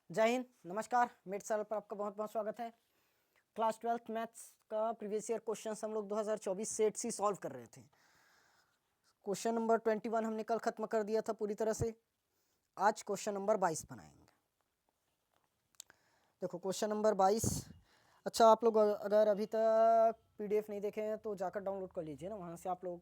जय हिंद, नमस्कार। मिड साल पर आपका बहुत बहुत स्वागत है। क्लास 12th मैथ्स का प्रीवियस ईयर क्वेश्चन हम लोग 2024 सेट सी सॉल्व कर रहे थे। क्वेश्चन नंबर 21 हमने कल खत्म कर दिया था पूरी तरह से। आज क्वेश्चन नंबर 22 बनाएंगे। देखो क्वेश्चन नंबर 22। अच्छा, आप लोग अगर अभी तक PDF नहीं देखे हैं तो जाकर डाउनलोड कर लीजिए ना। वहाँ से आप लोग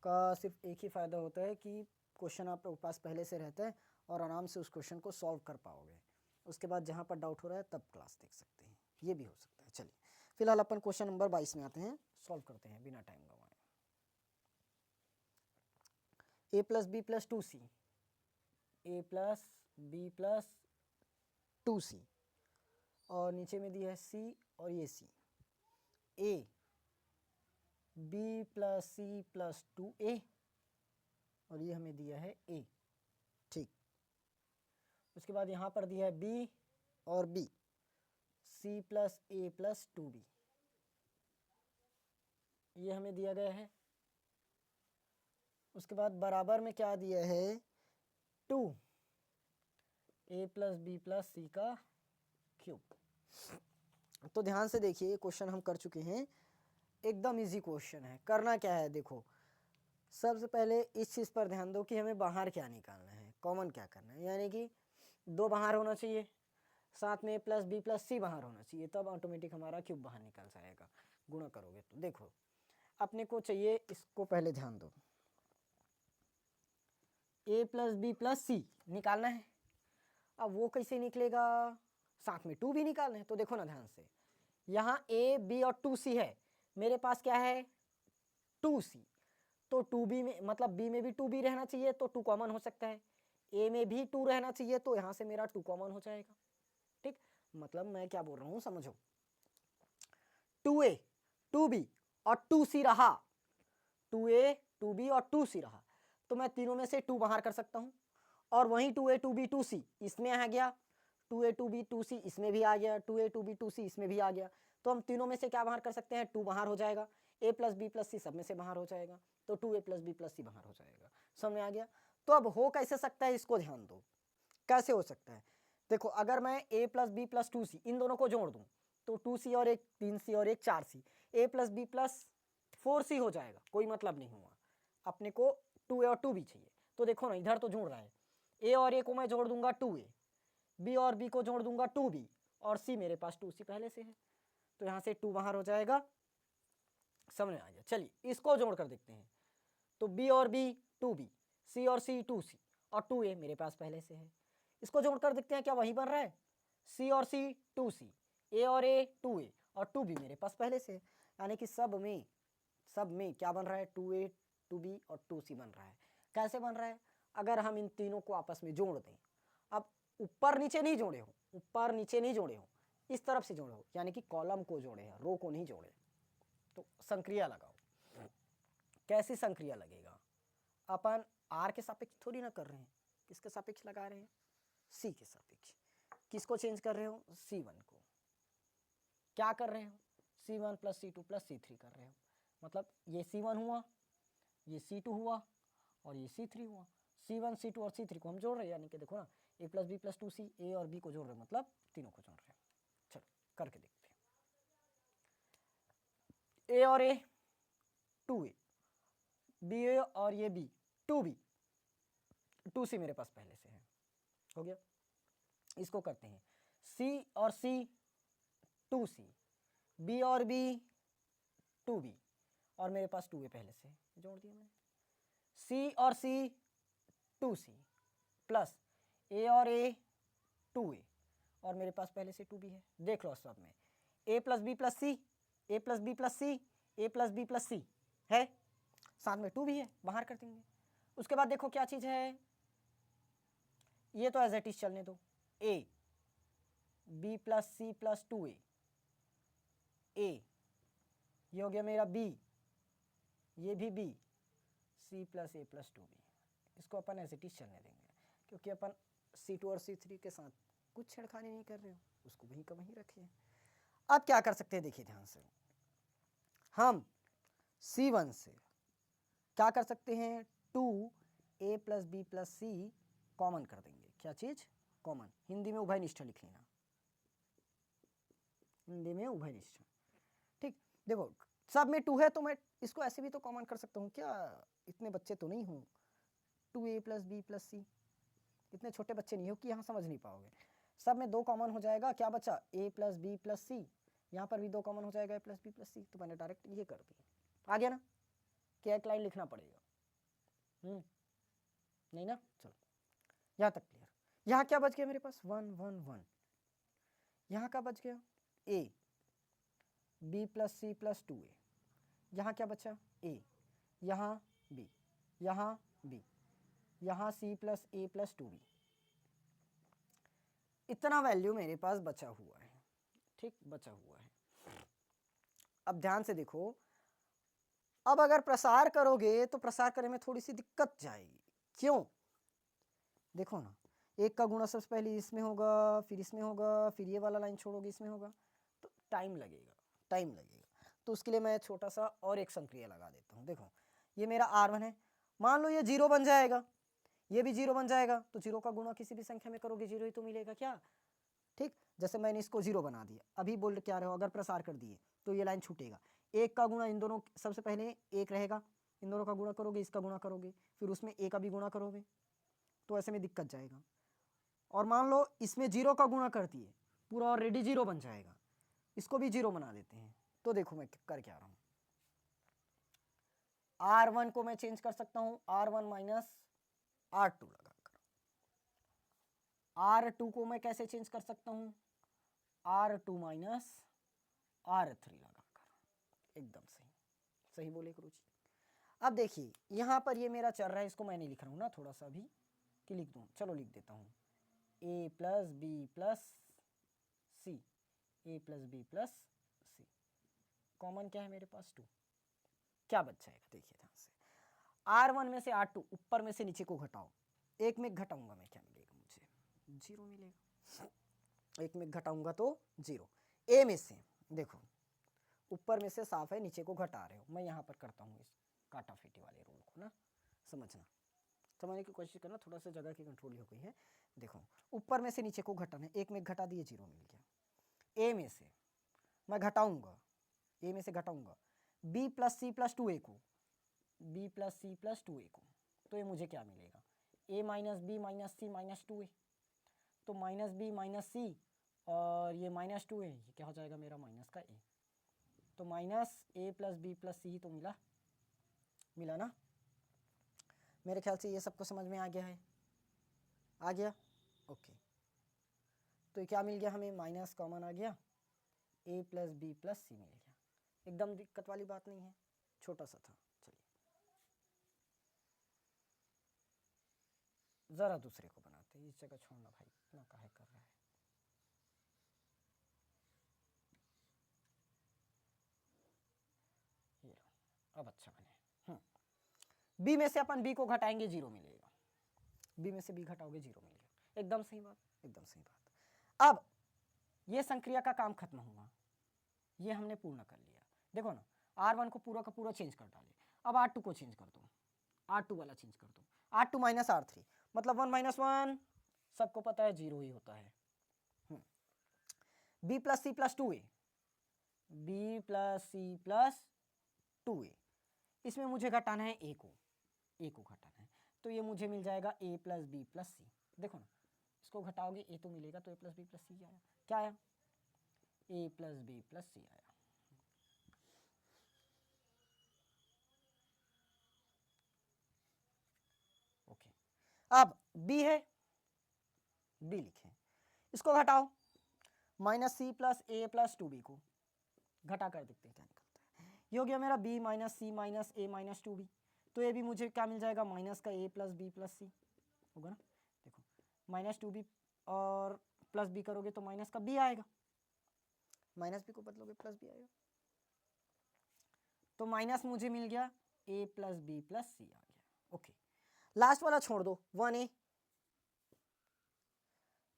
का सिर्फ एक ही फ़ायदा होता है कि क्वेश्चन आप लोग के पास पहले से रहता है और आराम से उस क्वेश्चन को सॉल्व कर पाओगे। उसके बाद जहाँ पर डाउट हो रहा है तब क्लास देख सकते हैं, ये भी हो सकता है। चलिए फिलहाल अपन क्वेश्चन नंबर 22 में आते हैं, सॉल्व करते हैं बिना टाइम गंवाए। a + b + 2c, a + b + 2c और नीचे में दिया है c और ये c। a b + c + 2a और ये हमें दिया है a। ठीक, उसके बाद यहाँ पर दिया है b और b, c + a + 2b, ये हमें दिया गया है। उसके बाद बराबर में क्या दिया है, 2 a + b + c का क्यूब। तो ध्यान से देखिए, ये क्वेश्चन हम कर चुके हैं, एकदम इजी क्वेश्चन है। करना क्या है, देखो सबसे पहले इस चीज़ पर ध्यान दो कि हमें बाहर क्या निकालना है, कॉमन क्या करना है। यानी कि 2 बाहर होना चाहिए, साथ में a + b + c बाहर होना चाहिए, तब ऑटोमेटिक हमारा क्यूब बाहर निकल जाएगा। गुणा करोगे तो देखो अपने को चाहिए, इसको पहले ध्यान दो, a + b + c निकालना है। अब वो कैसे निकलेगा, साथ में 2 भी निकालना है। तो देखो ना ध्यान से, यहाँ a b और 2c है, मेरे पास क्या है 2c, तो 2b में मतलब b में भी 2b रहना चाहिए, तो 2 कॉमन हो सकता है। a में भी 2 रहना चाहिए, तो यहाँ से मेरा 2 कॉमन हो जाएगा। ठीक, मतलब मैं क्या बोल रहा हूँ समझो, 2a 2b और 2c रहा, 2a 2b और 2c रहा, तो मैं तीनों में से 2 बाहर कर सकता हूँ। और वहीं 2a 2b 2c इसमें आ गया, 2a 2b 2c इसमें भी आ गया, 2a 2b 2c इसमें भी आ गया। तो हम तीनों में से क्या बाहर कर सकते हैं, 2 बाहर हो जाएगा। a + b + c सब में से बाहर हो जाएगा, तो 2a + b + c बाहर हो जाएगा। समझ में आ गया। तो अब हो कैसे सकता है, इसको ध्यान दो कैसे हो सकता है। देखो अगर मैं a + b + 2c इन दोनों को जोड़ दूं तो 2c और एक 3c और एक 4c, a + b + 4c हो जाएगा, कोई मतलब नहीं हुआ। अपने को 2a और 2b चाहिए। तो देखो ना, इधर तो जोड़ रहा है, a और a को मैं जोड़ दूंगा 2a, b और b को जोड़ दूंगा 2b, और c मेरे पास 2c पहले से है, तो यहाँ से 2 बाहर हो जाएगा। समझ में आ गया। चलिए इसको जोड़ कर देखते हैं, तो b और b 2b, c और c 2c और 2a मेरे पास पहले से है। इसको जोड़ कर देखते हैं क्या वही बन रहा है, c और c 2c, a और a 2a और 2b मेरे पास पहले से है। यानी कि सब में क्या बन रहा है, 2a 2b और 2c बन रहा है। कैसे बन रहा है, अगर हम इन तीनों को आपस में जोड़ दें, अब ऊपर नीचे नहीं जोड़े हो, ऊपर नीचे नहीं जोड़े हो, इस तरफ से जोड़े हो, यानी कि कॉलम को जोड़े हैं, रो को नहीं जोड़े। तो संक्रिया लगाओ। कैसी संक्रिया लगेगा, अपन r के सापेक्ष थोड़ी ना कर रहे हैं, किसके सापेक्ष लगा रहे हैं, c के सापेक्ष। किसको चेंज कर रहे हो, c1 को। क्या कर रहे हो, c1 + c2 + c3 कर रहे हो। मतलब ये c1 हुआ, ये c2 हुआ और ये c3 हुआ। c1 c2 और c3 को हम जोड़ रहे हैं, यानी कि देखो ना, a + b + 2c, a और b को जोड़ रहे हैं, मतलब तीनों को जोड़ रहे हैं। चलो करके देखते हैं। a और a 2a, b और ये b 2b, 2c मेरे पास पहले से है, हो गया। इसको करते हैं, c और c 2c, b और b 2b और मेरे पास 2a पहले से जोड़ दिया मैंने। c और c 2c प्लस a और a 2a और मेरे पास पहले से 2b है। देख लो सब में a + b + c, a + b + c, a + b + c है, साथ में 2 भी है, बाहर कर देंगे। उसके बाद देखो क्या चीज़ है, ये तो एज इट इज चलने दो, a b + c + 2a, a ये हो गया मेरा b, ये भी b, c + a + 2b। इसको अपन एज इट इज चलने देंगे, क्योंकि अपन c2 और c3 के साथ कुछ छेड़खानी नहीं कर रहे हो, उसको वहीं का वहीं रखिए। अब क्या कर सकते हैं, देखिए ध्यान से, हम c1 से क्या कर सकते हैं, 2a + b + c कॉमन कर देंगे। क्या चीज़ कॉमन, हिंदी में उभयनिष्ठ लिख लेना, हिंदी में उभयनिष्ठ। ठीक, देखो सब में 2 है तो मैं इसको ऐसे भी तो कॉमन कर सकता हूँ क्या, इतने बच्चे तो नहीं हूँ, 2a + b + c, इतने छोटे बच्चे नहीं हो कि यहाँ समझ नहीं पाओगे। सब में 2 कॉमन हो जाएगा, क्या बचा a + b + c, यहाँ पर भी 2 कॉमन हो जाएगा a + b + c, तो मैंने डायरेक्ट ये कर दिया। आ गया ना, क्या एक लाइन लिखना पड़ेगा? नहीं ना, चलो यहाँ तक क्लियर। यहाँ क्या बच गया मेरे पास 1 1 1, यहाँ का बच गया a b + c + 2a, यहाँ क्या बचा a, यहाँ b, यहाँ b, यहाँ c + a + 2b, इतना वैल्यू मेरे पास बचा हुआ है। ठीक, बचा हुआ है। अब ध्यान से देखो, अब अगर प्रसार करोगे तो प्रसार करने में थोड़ी सी दिक्कत जाएगी। क्यों? देखो ना, 1 का गुणा सबसे पहले इसमें होगा, फिर इसमें होगा, फिर ये वाला लाइन छोड़ोगे इसमें होगा, तो टाइम लगेगा, टाइम लगेगा। तो उसके लिए मैं छोटा सा और एक संक्रिया लगा देता हूँ। देखो ये मेरा R1 है, मान लो ये 0 बन जाएगा, ये भी 0 बन जाएगा, तो 0 का गुणा किसी भी संख्या में करोगे 0 ही तो मिलेगा क्या। ठीक, जैसे मैंने इसको 0 बना दिया, अभी बोल्ड क्या रहे हो, अगर प्रसार कर दिए तो ये लाइन छूटेगा। 1 का गुणा इन दोनों, सबसे पहले 1 रहेगा, इन दोनों का गुणा करोगे, इसका गुणा करोगे, फिर उसमें a का भी गुणा करोगे, तो ऐसे में दिक्कत जाएगा। और मान लो इसमें 0 का गुणा कर दिए, पूरा ऑलरेडी 0 बन जाएगा, इसको भी 0 बना देते हैं। तो देखो मैं कर क्या रहा हूँ, R1 को मैं चेंज कर सकता हूँ R1 - R2 लगाकर। R2 को मैं कैसे चेंज कर सकता हूँ R2 - R3 लगाकर। एकदम सही, सही बोले गुरु जी। अब देखिए यहाँ पर ये मेरा चल रहा है, इसको मैं नहीं लिख रहा हूँ ना, थोड़ा सा भी कि लिख दूँ, चलो लिख देता हूँ a + b + c, a + b + c, common क्या है मेरे पास 2, क्या बच जाएगा देखिए ध्यान से, R1 में से R2 ऊपर में से नीचे को घटाओ, 1 में घटाऊंगा मैं, क्या मिलेगा मुझे 0 मिलेगा, 1 में घटाऊंगा तो 0। a में से देखो ऊपर में से साफ है, नीचे को घटा रहे हो, मैं यहाँ पर करता हूँ इस काटा फीटी वाले रूल को ना, समझना, समझने की कोशिश करना, थोड़ा सा जगह की कंट्रोल हो गई है। देखो ऊपर में से नीचे को घटाना है, 1 में घटा दिए 0 मिल गया। a में से मैं घटाऊंगा, a में से घटाऊंगा b + c + 2a को, b + c + 2a को, तो ये मुझे क्या मिलेगा a - b - c - 2a, तो -b - c और ये -2a, ये क्या हो जाएगा मेरा माइनस का a, तो -a + b + c ही तो मिला ना। मेरे ख्याल से ये सबको समझ में आ गया है, आ गया ओके। तो ये क्या मिल गया हमें, माइनस कॉमन आ गया, a + b + c मिल गया, एकदम दिक्कत वाली बात नहीं है, छोटा सा था। चलिए ज़रा दूसरे को बनाते हैं, इस जगह छोड़ना भाई, इतना काहे कर रहा है। ये लो, अब अच्छा बने। b में से अपन b को घटाएंगे 0 मिलेगा, b में से b घटाओगे 0 मिलेगा, एकदम सही बात, एकदम सही बात। अब ये संक्रिया का काम खत्म हुआ, ये हमने पूर्ण कर लिया। देखो ना R1 को पूरा का पूरा चेंज कर डाले, अब R2 को चेंज कर दो, R2 वाला चेंज कर दो, R2 - R3 मतलब 1 - 1 सबको पता है 0 ही होता है। b + c + 2a, b + c + 2a, इसमें मुझे घटाना है a को घटाना है, तो ये मुझे मिल जाएगा a + b + c। देखो ना इसको घटाओगे a तो मिलेगा, तो a + b + c आया, क्या आया a + b + c आया। ओके, अब b है, b लिखें, इसको घटाओ, -c + a + 2b को घटा कर देखते हैं क्या निकलता है। ये हो गया मेरा b - c - a - 2b, तो ये भी मुझे क्या मिल जाएगा, माइनस का a + b + c होगा ना। देखो -2b और +b करोगे तो माइनस का b आएगा, -b को बदलोगे +b आएगा, तो माइनस मुझे मिल गया a + b + c आ गया। ओके, लास्ट वाला छोड़ दो, 1a,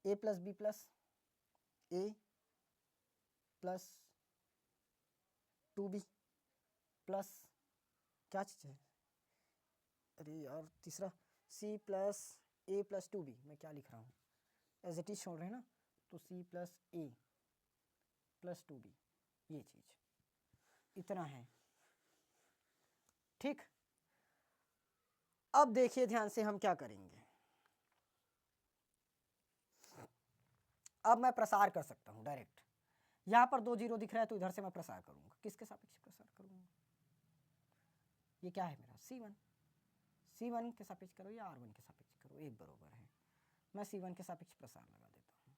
a + b + a + 2b plus क्या चीज़ है, अरे यार तीसरा c + a + 2b, मैं क्या लिख रहा हूँ, एज इट इज छोड़ रहे हैं ना, तो सी प्लस ए प्लस 2b, ये चीज इतना है। ठीक, अब देखिए ध्यान से हम क्या करेंगे। अब मैं प्रसार कर सकता हूं डायरेक्ट, यहां पर 2 जीरो दिख रहा है तो इधर से मैं प्रसार करूंगा। किसके सापेक्ष प्रसार करूंगा? ये क्या है मेरा C1, C1 के सापेक्ष करो या R1 के सापेक्ष करो, एक बराबर है। मैं C1 के सापेक्ष प्रसार लगा देता हूं।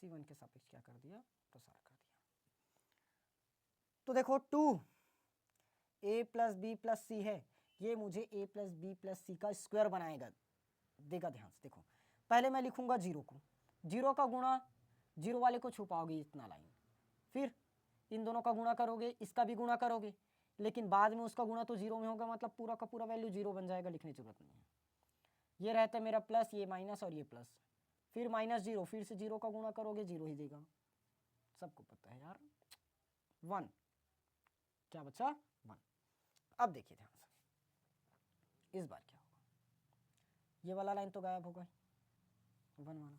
C1 के सापेक्ष क्या कर दिया? प्रसार कर दिया। तो देखो 2a प्लस बी प्लस सी है, ये मुझे a plus B plus C का स्क्वायर बनाएगा। देगा ध्यान से, देखो पहले मैं लिखूंगा जीरो को, जीरो का गुणा, जीरो वाले को छुपाओगे इतना लाइन, फिर इन दोनों का गुणा करोगे, इसका भी गुणा करोगे, लेकिन बाद में उसका गुणा तो जीरो में होगा, मतलब पूरा का पूरा वैल्यू जीरो बन जाएगा, लिखने की जरूरत नहीं है। ये रहता है मेरा प्लस, ये माइनस और ये प्लस, फिर माइनस जीरो, फिर से जीरो का गुणा करोगे जीरो ही देगा, सबको पता है यार। 1 क्या बचा? 1। अब देखिए ध्यान से, इस बार क्या होगा? ये वाला लाइन तो गायब होगा, 1 वाला।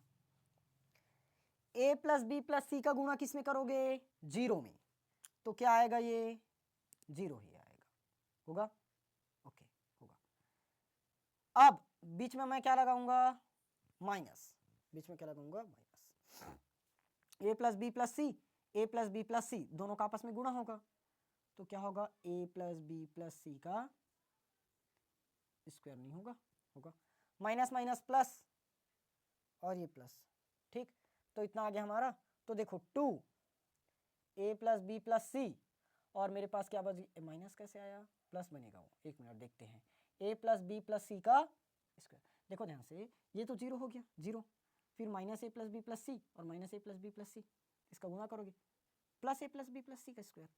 a plus B plus C का गुणा किस में करोगे? जीरो में, तो क्या आएगा? ये जीरो ही आएगा, होगा? ओके, होगा। अब बीच में मैं क्या लगाऊंगा? माइनस, बीच में क्या लगाऊंगा? Minus. a plus B plus C, A plus B plus C दोनों का आपस में गुणा होगा, तो क्या होगा? a plus B plus C का स्क्वायर नहीं होगा? होगा। माइनस माइनस प्लस और ये प्लस, ठीक, तो इतना आ गया हमारा। तो देखो 2a प्लस बी प्लस सी, और मेरे पास क्या बच, माइनस कैसे आया? प्लस बनेगा वो, एक मिनट देखते हैं। a plus B plus C का स्क्वायर, देखो ध्यान से, ये तो जीरो हो गया, जीरो, फिर माइनस ए प्लस बी प्लस सी और माइनस ए प्लस बी प्लस सी, इसका गुणा करोगे, प्लस ए प्लस बी प्लस सी का स्क्वायर,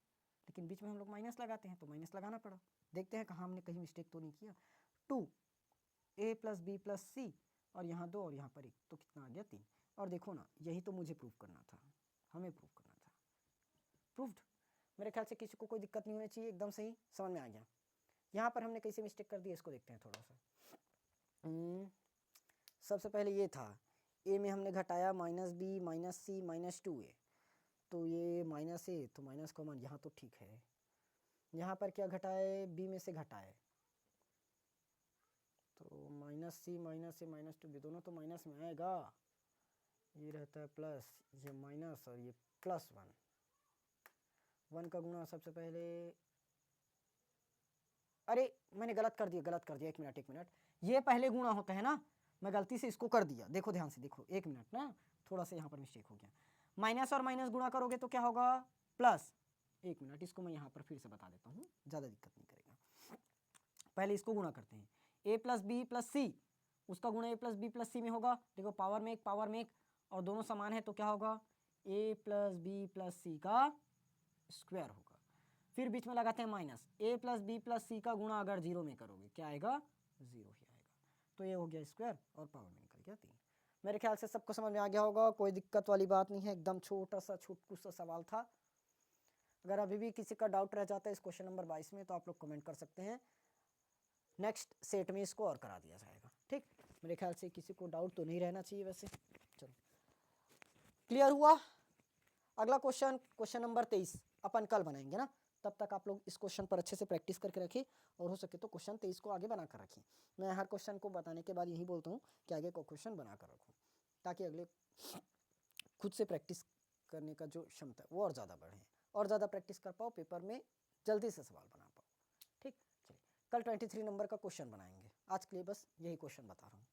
लेकिन बीच में हम लोग माइनस लगाते हैं तो माइनस लगाना पड़ा। देखते हैं कहाँ हमने कहीं मिस्टेक तो नहीं किया। 2a प्लस बी प्लस सी, और यहाँ 2 और यहाँ पर 1, तो कितना आ गया? 3। और देखो ना, यही तो मुझे प्रूव करना था, हमें प्रूव करना था। प्रूव्ड। मेरे ख्याल से किसी को कोई दिक्कत नहीं होनी चाहिए, एकदम सही समझ में आ गया। यहाँ पर हमने कैसे मिस्टेक कर दी इसको देखते हैं थोड़ा सा। सबसे पहले ये था, a में हमने घटाया माइनस बी माइनस सी माइनस 2a, तो ये माइनस ए, तो माइनस कॉमन, यहाँ तो ठीक है। यहाँ पर क्या घटाए? b में से घटाए, तो माइनस सी माइनस ए माइनस 2b, दोनों तो माइनस में आएगा, ये रहता है प्लस, ये माइनस और ये प्लस 1। 1 का गुणा सबसे पहले, अरे मैंने गलत कर दिया, एक मिनट, ये पहले गुणा होता है ना, मैं गलती से इसको कर दिया, देखो ध्यान से, देखो एक मिनट ना, थोड़ा सा यहाँ पर मिस्टेक हो गया। माइनस और माइनस गुणा करोगे तो क्या होगा? प्लस। एक मिनट, इसको मैं यहाँ पर फिर से बता देता हूँ, ज़्यादा दिक्कत नहीं करेगा। पहले इसको गुणा करते हैं, a प्लस बी प्लस सी, उसका गुणा a प्लस बी प्लस सी में होगा, देखो पावर में एक, और दोनों समान है तो क्या होगा? a plus B plus C का स्क्वायर होगा। फिर बीच में लगाते हैं minus, a plus B plus C का गुणा अगर जीरो में करोगे क्या आएगा? जीरो ही आएगा, तो ये हो गया स्क्वायर और पावर में निकल गया 3। मेरे ख्याल से सबको समझ में आ गया होगा, कोई दिक्कत वाली बात नहीं है, एकदम छोटा सा छुटकुस सा सवाल था। अगर अभी भी किसी का डाउट रह जाता है इस क्वेश्चन नंबर 22 में तो आप लोग कमेंट कर सकते हैं, नेक्स्ट सेट में इसको और करा दिया जाएगा। ठीक, मेरे ख्याल से किसी को डाउट तो नहीं रहना चाहिए वैसे। चलो, क्लियर हुआ? अगला क्वेश्चन नंबर 23 अपन कल बनाएंगे ना, तब तक आप लोग इस क्वेश्चन पर अच्छे से प्रैक्टिस करके रखिए, और हो सके तो क्वेश्चन 23 को आगे बना कर रखिए। मैं हर क्वेश्चन को बताने के बाद यही बोलता हूँ कि आगे को क्वेश्चन बना कर रखूँ, ताकि अगले खुद से प्रैक्टिस करने का जो क्षमता है वो और ज़्यादा बढ़े, और ज़्यादा प्रैक्टिस कर पाओ, पेपर में जल्दी से सवाल बना पाओ। ठीक, चलिए कल 23 नंबर का क्वेश्चन बनाएंगे, आज के लिए बस यही क्वेश्चन बता रहा हूँ।